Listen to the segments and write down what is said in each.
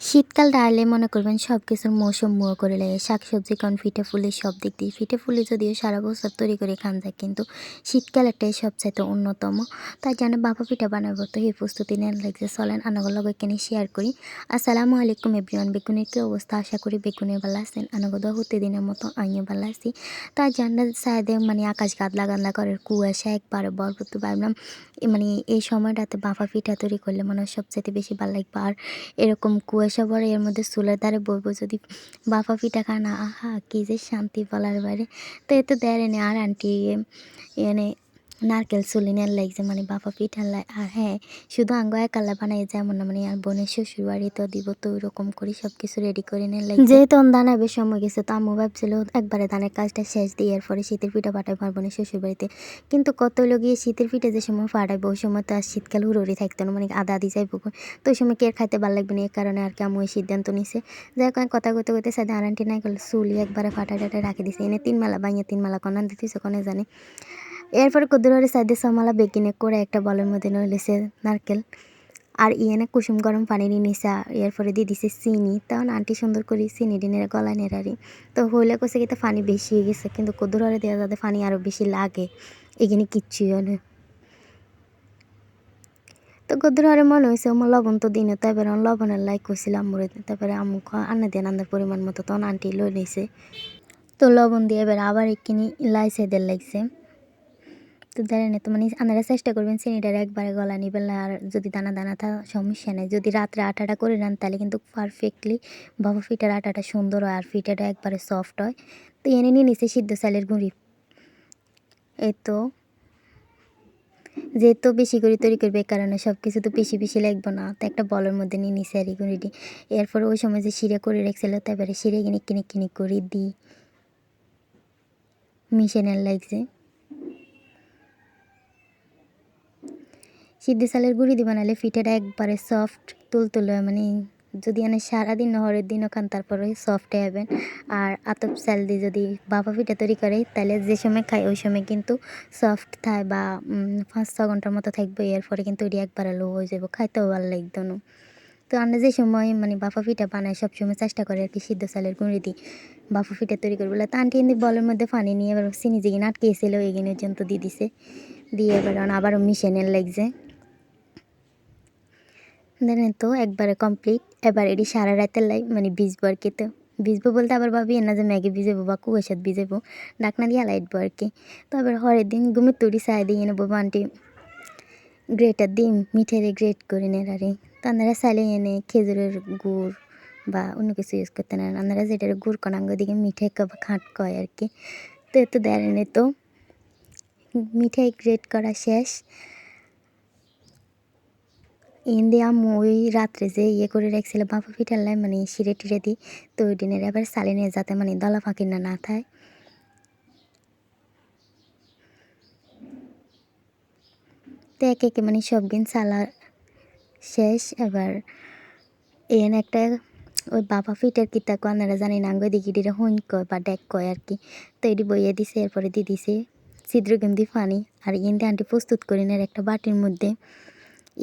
শীতকালটা আসলে মনে করবেন সব কিছুর মৌসুম মুয়া করে লাগে। শাকসবজি কন ফিটে ফুলি সব দিক দিয়ে। ফিটে ফুলি যদিও সারা বছর তৈরি করে খান যায়, কিন্তু শীতকালেরটাই সবচাইতে অন্যতম। তাই জন্য ভাপা পিঠা বানাবো, তো এই প্রস্তুতি নেন লাগছে। চলেন আনাগো লগে এখানে শেয়ার করি। আসসালামু আলাইকুম এভরিওয়ান। বেগুনের কি অবস্থা? আশা করি বেগুনের ভালো আছেন। আনাগো দা প্রতিদিনের মতো আমিও ভালো আছি। তাই জন্য সাইডে মানে আকাশ গাদলা গাদলা করে কুয়াশা একবারে বরবত ভাবলাম মানে এই সময়টাতে ভাপা পিঠা তৈরি করলে মনে হয় সবচাইতে বেশি ভালো লাগবে। আর এরকম কুয়াশা পড়ে এর মধ্যে চুলার ধারে বসবো যদি ভাপা পিঠা খানা, আহা কি যে শান্তি বলার বাইরে। তো এ তো দেয় এনে আর আন্টি এনে নারকেল চুলিনের লাগছে মানে ভাপা পিঠা আর হ্যাঁ, শুধু আঙ্গ একালা বানাই যেমন না, মানে আর বোনের শ্বশুর বাড়িতেও দিব, তো ওইরকম করে সব কিছু রেডি করে নিয়ে লাগছে। যেহেতু দানাবে সময় গেছে, তো আম্মু ভাবছিল একবারে ধানের কাজটা শেষ দিয়ে এরপরে শীতের পিঠা পাঠাবো আর বোনের শ্বশুর বাড়িতে। কিন্তু কত হলো গিয়ে শীতের পিঠা যে সময় ফাটাইবো ওই সময় তো আর শীতকাল হুড়ি থাকতো না, মানে আদা আদি যাইব, তো ওই সময় কে খাইতে ভালো লাগবে না। এই কারণে আর কি আম্মু এই সিদ্ধান্ত নিছে। যাই হোক কথা কইতে কইতে সাথে আরান্টি নাই করলে চুলি একবারে ফাটাটাটা রাখি দিছে। এনে 3 মেলা বাইয়ে 3 মেলা কনান দিতেছে কনে জানে। এরপরে কদ্দুরের সাইডে সমালা বেকিনে করে একটা বলের মধ্যে নইলেছে নারকেল আর ইয়েনে কুসুম গরম পানি নিয়ে নিসা। এরপরে দিয়ে দিছে চিনি, তখন আন্টি সুন্দর করে চিনি ডিনের গলা নেড়ারি। তো হইলে কষে কিন্তু পানি বেশি হয়ে গেছে, কিন্তু কদ্দুরে দেওয়া যাতে পানি আরও বেশি লাগে এখানে কিচ্ছুই হয় না। তো গদ্দুরে মনে হয়েছে আমার লবণ তো দিনে, তারপরে লবণের লাইক করছিলাম আম্মুরে, তারপরে আম্মু আন্না দিয়ে আন্দার পরিমাণ মতো তখন আন্টি লই নিছে। তো লবণ দিয়ে এবার আবার একখিনি লাইছে দের লাগছে। তো জানেন তো মানে আপনারা চেষ্টা করবেন চিনিটার একবারে গলা নিবেন না, আর যদি দানা দানা সমস্যা নেই। যদি রাত্রে আটাটা করে নেন তাহলে কিন্তু পারফেক্টলি ভাপা পিঠার আটাটা সুন্দর হয় আর পিঠাটা একবারে সফট হয়। তো এনে নিয়ে নিচ্ছে সিদ্ধ চালের গুঁড়ি। এই তো যেহেতু বেশি করে তৈরি করবে এই কারণে সব কিছু তো বেশি বেশি লাগবে না, তো একটা বলের মধ্যে নিয়ে নিছে আর এই গুঁড়িটি। এরপরে ওই সময় যে শিরা করে রেখেছিল তারপরে শিরে কিনে কিনে কিনে করে দিই মিশে নেন লাগছে। সিদ্ধ চালের গুঁড়ি দিয়ে বানালে পিঠাটা একবারে সফট তুলতুলে, মানে যদি এনে সারাদিন নহরের দিনও খান তারপরে সফট হবেন। আর আতপ চাল দিয়ে যদি ভাপা পিঠা তৈরি করে তাহলে যে সময় খাই ওই সময় কিন্তু সফট থাকে বা 5-6 ঘন্টার মতো থাকবে। এরপরে কিন্তু এটি একবারে লো হয়ে যাবো, খাইতেও ভালো লাগতো না। তো আমরা যে সময় মানে ভাপা পিঠা বানাই সবসময় চেষ্টা করে আর কি সিদ্ধ চালের গুঁড়ি দিই ভাপা পিঠা তৈরি করবো। তো আন্টি এনে বলের মধ্যে পানি নিয়ে এবার চিনি যেগিয়ে আটকেছিল এগিয়ে পর্যন্ত দিয়ে দিছে, দিয়ে এবার আবারও মিশানোর লাগছে। জানেন তো একবারে কমপ্লিট। এবার এটি সারা রাতের মানে ভিজবো আর কি। তো ভিজবো বলতে আবার ভাবি না যে ম্যাগি ভিজাবো বা কুয়াশাত ভিজাবো, ডাকনা দিয়ে লাইটবো আর কি। তো আবার হরের দিন ঘুমের তুড়ি চাই দিয়ে এনে বলবো আন্টি গ্রেটার দিন মিঠাইরে গ্রেট করে নেন আরে। তো আপনারা চাইলে এনে খেজুরের গুড় বা অন্য কিছু ইউজ করতে নেন, আপনারা যেটার গুড় কনাঙ্গ দিকে মিঠাই খাট কয় আর কি। তো এত দেয় এনে তো মিঠাই গ্রেট করা শেষ। দিয়ে আম্মু ওই রাত্রে যে করে রাখছিল ভাপা পিঠার লাই মানে শিরে টিরে দিই, তো ওই দিনের আবার সালিনে যাতে মানে দলা ফাঁকি না থাকে। তো একে একে মানে সব দিন সালা শেষ। এবার এন একটা ওই ভাপা পিঠার কিতা কয় আপনারা জানি না, আঙ্গুই দিকে ডিরে হইন কয় বা ডেক কয় আর কি। তো এটি বইয়ে দিছে, এরপরে দিয়ে দিছে ছিদ্রগন্ধি পানি। আর ইন্দি আন্টি প্রস্তুত করি না একটা বাটির মধ্যে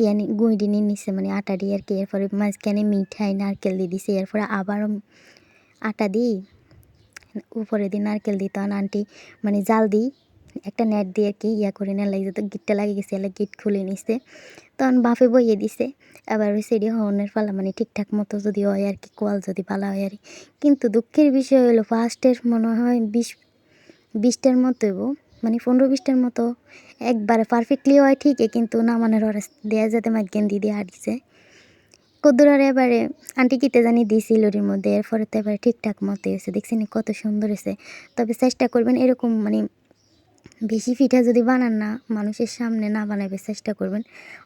ইয়ানি গুঁড়ি নিয়ে নিচ্ছে মানে আটা দিয়ে আর কি। এরপরে মাঝখানে মিঠাই নারকেল দিয়ে দিছে, এরপরে আবারও আটা দিই উপরে দিয়ে নারকেল দিই। তখন আন্টি মানে জাল দিই একটা নেট দিয়ে আর কি করে না লাগে, তো গিটটা লাগে গেছে এলে গিট খুলে নিছে। তখন বাফে বইয়ে দিছে। এবার ওই সেডি হওয়ানোর পালা মানে ঠিকঠাক মতো যদি হয় আর কি, কোয়াল যদি ভালো হয় আর। কিন্তু দুঃখের বিষয় হলো ফার্স্টের মনে হয় 20টার মতো মানে 15-20টার মতো একবারে পারফেক্টলি হয় ঠিকই, কিন্তু নামানোর ওরা দেয়া যাতে মাইকেন দিদি হারিয়েছে কদ্দুরার। এবারে আন্টি কিতে জানি দিয়েছিল ওর মধ্যে, এরপরে তো এবারে ঠিকঠাক মতো এসে দেখছি না কত সুন্দর এসে। তবে চেষ্টা করবেন এরকম মানে বেশি পিঠা যদি বানান না মানুষের সামনে না বানাবে চেষ্টা করবেন।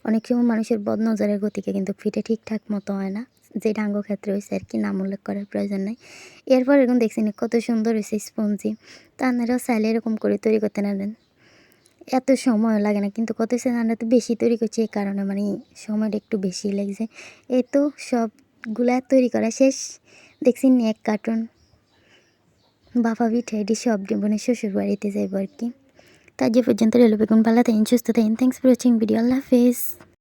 অনেক সময় মানুষের বদনজরের গতিকে কিন্তু পিঠে ঠিকঠাক মতো হয় না, যে ডাঙ্গ ক্ষেত্রে হয়েছে আর কি, নাম উল্লেখ করার প্রয়োজন নেই। এরপর এরকম দেখছি না কত সুন্দর হয়েছে স্পঞ্জি। তা আপনারাও চাইলে এরকম করে তৈরি করতে না দেন, এত সময় লাগে না। কিন্তু কত আমরা তো বেশি তৈরি করছি এই কারণে মানে সময়টা একটু বেশি লাগছে। এই তো সবগুলা তৈরি করা শেষ। দেখছি এক কার্টুন বাফা পিঠা এটি সব বোনের শ্বশুর বাড়িতে যাইব আর কি। তার যে পর্যন্ত রেলো বেগুন ভালো থাকেন সুস্থ থাকেন। Thanks for watching video. আল্লাহ হাফেজ।